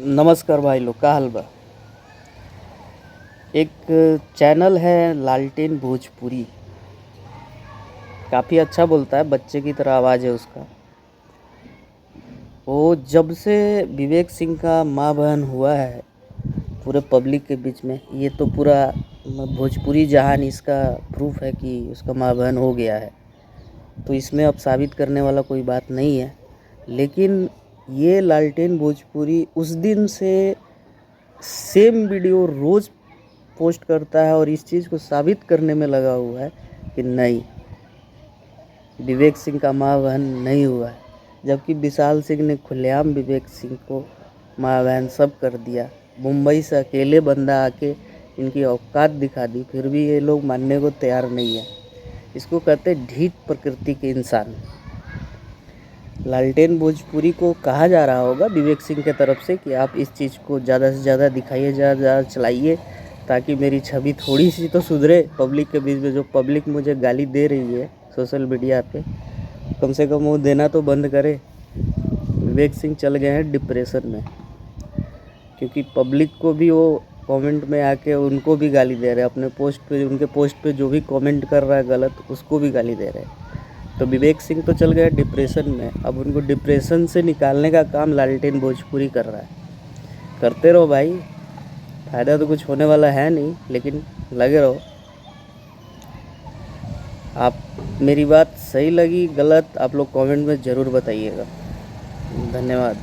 नमस्कार भाई लोग, का हाल बा। एक चैनल है लालटेन भोजपुरी, काफ़ी अच्छा बोलता है, बच्चे की तरह आवाज़ है उसका। वो जब से विवेक सिंह का माँ बहन हुआ है पूरे पब्लिक के बीच में, ये तो पूरा भोजपुरी जहान इसका प्रूफ है कि उसका माँ बहन हो गया है। तो इसमें अब साबित करने वाला कोई बात नहीं है। लेकिन ये लालटेन भोजपुरी उस दिन से सेम वीडियो रोज़ पोस्ट करता है और इस चीज़ को साबित करने में लगा हुआ है कि नहीं, विवेक सिंह का माँ बहन नहीं हुआ है। जबकि विशाल सिंह ने खुलेआम विवेक सिंह को माँ बहन सब कर दिया। मुंबई से अकेले बंदा आके इनकी औकात दिखा दी, फिर भी ये लोग मानने को तैयार नहीं है। इसको कहते ढीठ प्रकृति के इंसान। लालटेन भोजपुरी को कहा जा रहा होगा विवेक सिंह के तरफ से कि आप इस चीज़ को ज़्यादा से ज़्यादा दिखाइए, ज़्यादा चलाइए, ताकि मेरी छवि थोड़ी सी तो सुधरे पब्लिक के बीच में। जो पब्लिक मुझे गाली दे रही है सोशल मीडिया पे, कम से कम वो देना तो बंद करे। विवेक सिंह चल गए हैं डिप्रेशन में, क्योंकि पब्लिक को भी वो कमेंट में आके उनको भी गाली दे रहे हैं। अपने पोस्ट पे, उनके पोस्ट पे जो भी कमेंट कर रहा है गलत, उसको भी गाली दे रहे हैं। तो विवेक सिंह तो चल गया डिप्रेशन में, अब उनको डिप्रेशन से निकालने का काम लालटेन भोजपुरी कर रहा है। करते रहो भाई, फ़ायदा तो कुछ होने वाला है नहीं, लेकिन लगे रहो। आप, मेरी बात सही लगी गलत, आप लोग कमेंट में ज़रूर बताइएगा। धन्यवाद।